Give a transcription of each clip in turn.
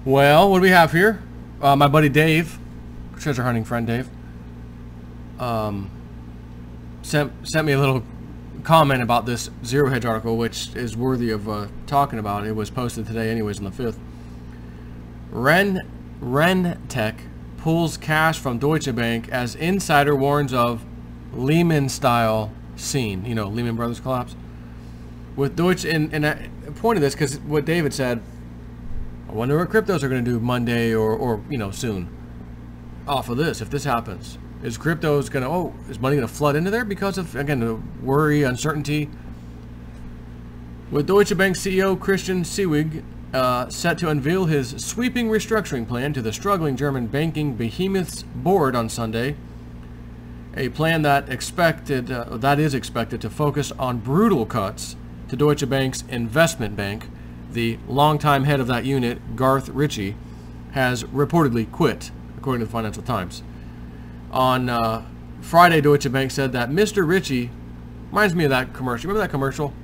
Well, what do we have here? My buddy Dave, treasure hunting friend Dave, sent me a little comment about this Zero Hedge article, which is worthy of talking about. It was posted today anyways on the 5th. Rentech pulls cash from Deutsche Bank as insider warns of Lehman-style scene. You know, Lehman Brothers collapse. With Deutsche, and I pointed this because what David said, I wonder what cryptos are going to do Monday or you know, soon. Off of this, if this happens. Is cryptos going to, is money going to flood into there because of, again, the worry, uncertainty? With Deutsche Bank CEO Christian Sewig set to unveil his sweeping restructuring plan to the struggling German banking behemoth's board on Sunday, a plan that is expected to focus on brutal cuts to Deutsche Bank's investment bank. The longtime head of that unit, Garth Ritchie, has reportedly quit, according to the Financial Times. On Friday, Deutsche Bank said that Mr. Ritchie reminds me of that commercial. Remember that commercial?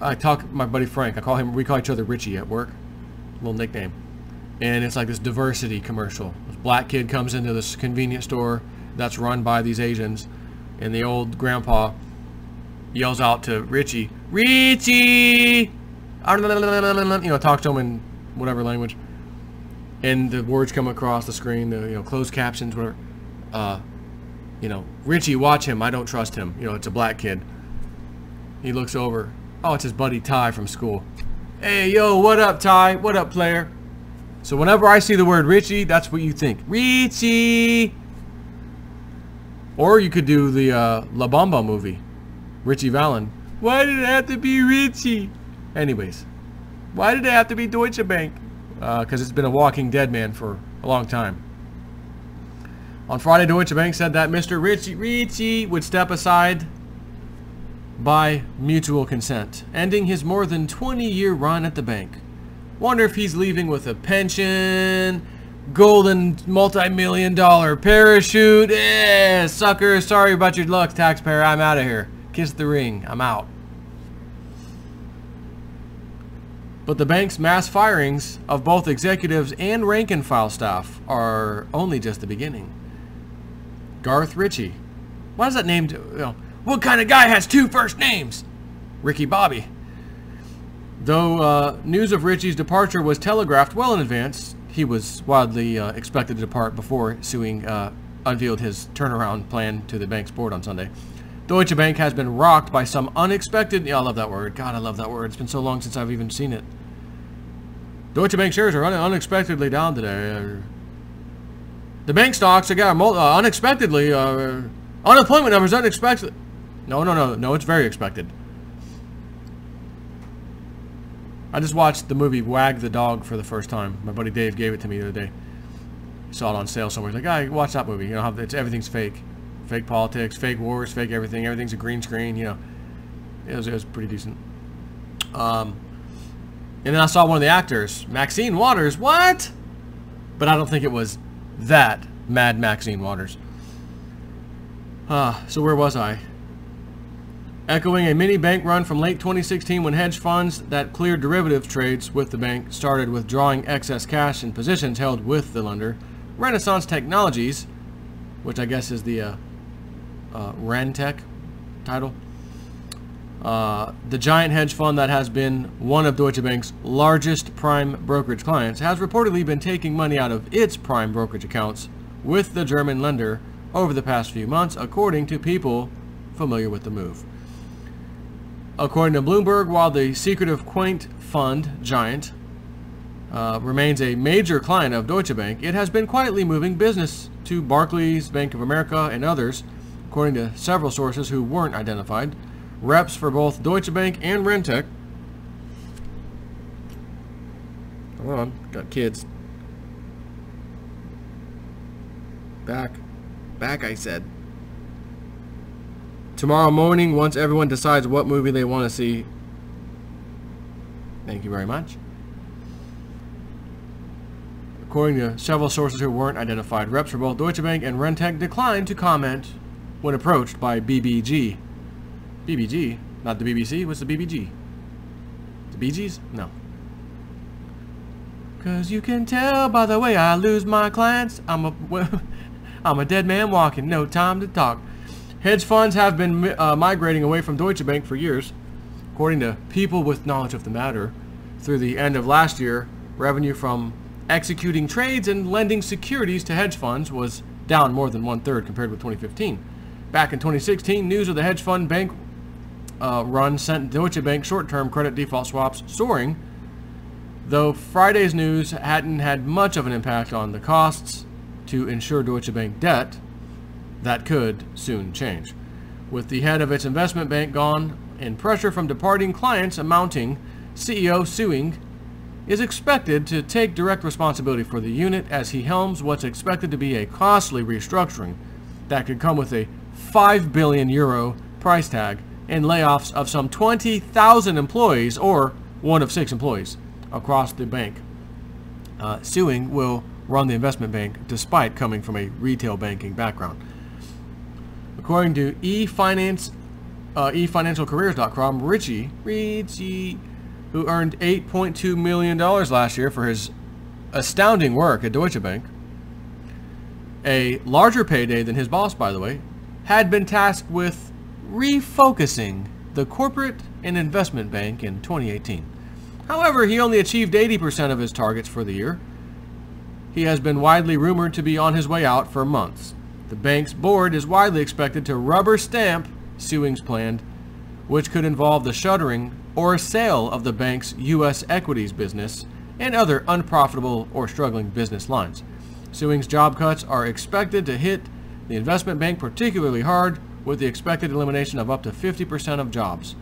I talk my buddy Frank. We call each other Richie at work. Little nickname. And it's like this diversity commercial. This black kid comes into this convenience store that's run by these Asians, and the old grandpa yells out to Richie, Richie! You know, talks to him in whatever language. And the words come across the screen, the, you know, closed captions, whatever. You know, Richie, watch him. I don't trust him. You know, it's a black kid. He looks over. Oh, it's his buddy Ty from school. Hey, yo, what up, Ty? What up, player? So whenever I see the word Richie, that's what you think. Richie! Or you could do the La Bamba movie. Richie Valens. Why did it have to be Richie? Anyways, why did it have to be Deutsche Bank? Because it's been a walking dead man for a long time. On Friday, Deutsche Bank said that Mr. Ritchie would step aside by mutual consent, ending his more than 20-year run at the bank. Wonder if he's leaving with a pension, golden multi-million-dollar parachute. Sucker, sorry about your luck, taxpayer. I'm out of here. Kiss the ring. I'm out. But the bank's mass firings of both executives and rank-and-file staff are only just the beginning. Garth Ritchie. Why is that named? You know, what kind of guy has two first names? Ricky Bobby. Though news of Ritchie's departure was telegraphed well in advance, he was widely expected to depart before Sewing unveiled his turnaround plan to the bank's board on Sunday. Deutsche Bank has been rocked by some unexpected... Yeah, I love that word. God, I love that word. It's been so long since I've even seen it. Deutsche Bank shares are running unexpectedly down today. The bank stocks are got unexpectedly... unemployment numbers unexpected. No, it's very expected. I just watched the movie Wag the Dog for the first time. My buddy Dave gave it to me the other day. He saw it on sale somewhere. He's like, watch that movie. You know how everything's fake. Fake politics, fake wars, fake everything. Everything's a green screen, you know. It was pretty decent. And then I saw one of the actors, Maxine Waters. What? But I don't think it was that Mad Maxine Waters. So where was I? Echoing a mini bank run from late 2016 when hedge funds that cleared derivative trades with the bank started withdrawing excess cash in positions held with the lender, Renaissance Technologies, which I guess is the Rentech title, the giant hedge fund that has been one of Deutsche Bank's largest prime brokerage clients, has reportedly been taking money out of its prime brokerage accounts with the German lender over the past few months, according to people familiar with the move. According to Bloomberg, while the secretive quaint fund giant remains a major client of Deutsche Bank, it has been quietly moving business to Barclays, Bank of America, and others, according to several sources who weren't identified. Reps for both Deutsche Bank and Rentech. Hold on, got kids. Back, I said. Tomorrow morning, once everyone decides what movie they want to see. Thank you very much. According to several sources who weren't identified, reps for both Deutsche Bank and Rentech declined to comment when approached by BBG. BBG? Not the BBC? What's the BBG? The Bee Gees? No. 'Cause you can tell by the way I lose my clients, I'm a dead man walking, no time to talk. Hedge funds have been migrating away from Deutsche Bank for years. According to people with knowledge of the matter, through the end of last year, revenue from executing trades and lending securities to hedge funds was down more than 1/3 compared with 2015. Back in 2016, news of the hedge fund bank run sent Deutsche Bank short-term credit default swaps soaring, though Friday's news hadn't had much of an impact on the costs to insure Deutsche Bank debt. That could soon change. With the head of its investment bank gone and pressure from departing clients amounting, CEO Suing is expected to take direct responsibility for the unit as he helms what's expected to be a costly restructuring that could come with a €5 billion price tag and layoffs of some 20,000 employees, or 1 of 6 employees, across the bank. Suing will run the investment bank despite coming from a retail banking background. According to eFinancialCareers.com, Richie, who earned $8.2 million last year for his astounding work at Deutsche Bank, a larger payday than his boss, by the way, had been tasked with refocusing the corporate and investment bank in 2018. However, he only achieved 80% of his targets for the year. He has been widely rumored to be on his way out for months. The bank's board is widely expected to rubber stamp Suing's plan, which could involve the shuttering or sale of the bank's U.S. equities business and other unprofitable or struggling business lines. Suing's job cuts are expected to hit the investment bank particularly hard, with the expected elimination of up to 50% of jobs.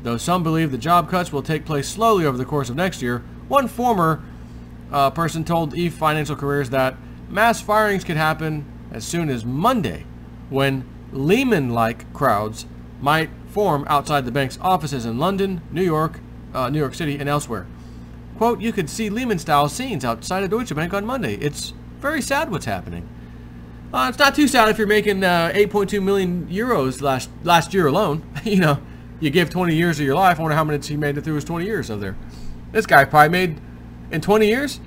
Though some believe the job cuts will take place slowly over the course of next year, one former person told eFinancial Careers that mass firings could happen as soon as Monday, when Lehman-like crowds might form outside the bank's offices in London, New York City, and elsewhere. Quote, you could see Lehman-style scenes outside of Deutsche Bank on Monday. It's very sad what's happening. It's not too sad if you're making 8.2 million euros last year alone. You know, you give 20 years of your life. I wonder how much he made it through his 20 years of there. This guy probably made, in 20 years,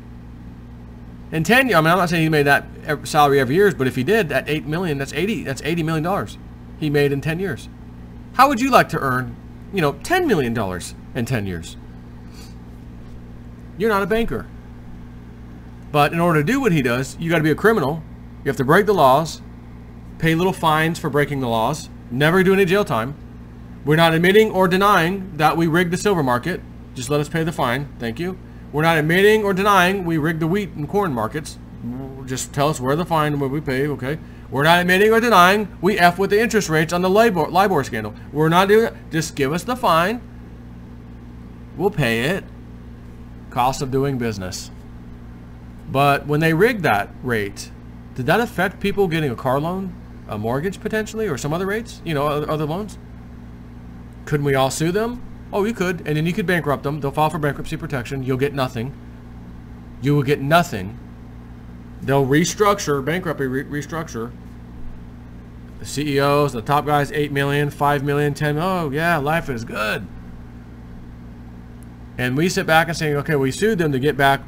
in 10 years, I mean, I'm not saying he made that salary every year, but if he did, that 8 million, that's $80 million he made in 10 years. How would you like to earn, $10 million in 10 years? You're not a banker. But in order to do what he does, you got to be a criminal. You have to break the laws, pay little fines for breaking the laws, never do any jail time. We're not admitting or denying that we rigged the silver market. Just let us pay the fine. Thank you. We're not admitting or denying we rigged the wheat and corn markets. Just tell us where the fine and where we pay, okay? We're not admitting or denying we F with the interest rates on the LIBOR scandal. We're not doing it. Just give us the fine. We'll pay it. Cost of doing business. But when they rigged that rate, did that affect people getting a car loan, a mortgage potentially, or some other rates? Other loans? Couldn't we all sue them? Oh, you could, and then you could bankrupt them. They'll file for bankruptcy protection. You'll get nothing. You will get nothing. They'll restructure, bankruptcy restructure. The CEOs, the top guys, 8 million, 5 million, 10 million. Oh, yeah, life is good. And we sit back and say, okay, we sued them to get back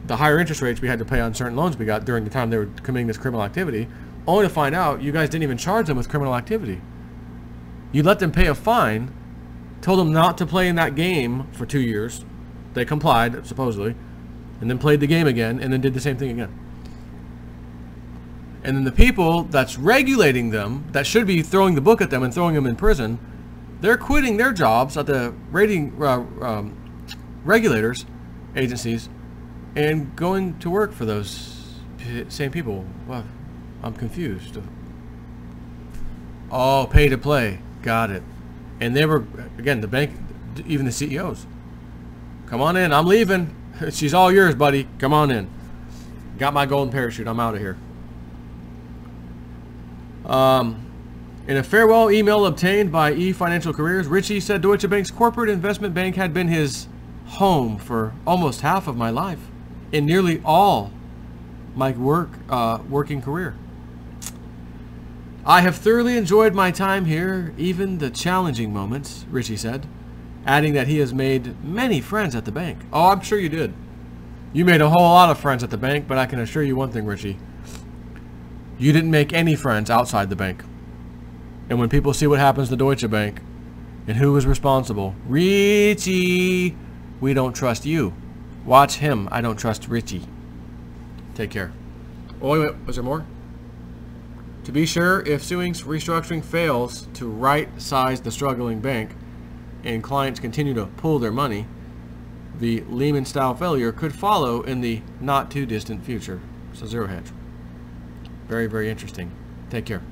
the higher interest rates we had to pay on certain loans we got during the time they were committing this criminal activity, only to find out you guys didn't even charge them with criminal activity. You let them pay a fine, told them not to play in that game for 2 years. They complied, supposedly, and then played the game again, and then did the same thing again. And then the people that's regulating them, that should be throwing the book at them and throwing them in prison, they're quitting their jobs at the regulators, agencies, and going to work for those same people. Well, I'm confused. Oh, pay to play. Got it. And they were, again, the bank, even the CEOs. Come on in. I'm leaving. She's all yours, buddy. Come on in. Got my golden parachute. I'm out of here. In a farewell email obtained by eFinancial Careers, Richie said Deutsche Bank's corporate investment bank had been his home for almost half of my life, in nearly all my working career. I have thoroughly enjoyed my time here, even the challenging moments, Richie said, adding that he has made many friends at the bank. Oh, I'm sure you did. You made a whole lot of friends at the bank, but I can assure you one thing, Richie. You didn't make any friends outside the bank. And when people see what happens to Deutsche Bank and who is responsible, Richie, we don't trust you. Watch him. I don't trust Richie. Take care. Oh, wait, was there more? To be sure, if suing's restructuring fails to right-size the struggling bank and clients continue to pull their money, the Lehman-style failure could follow in the not-too-distant future. So zero hedge. Very, very interesting. Take care.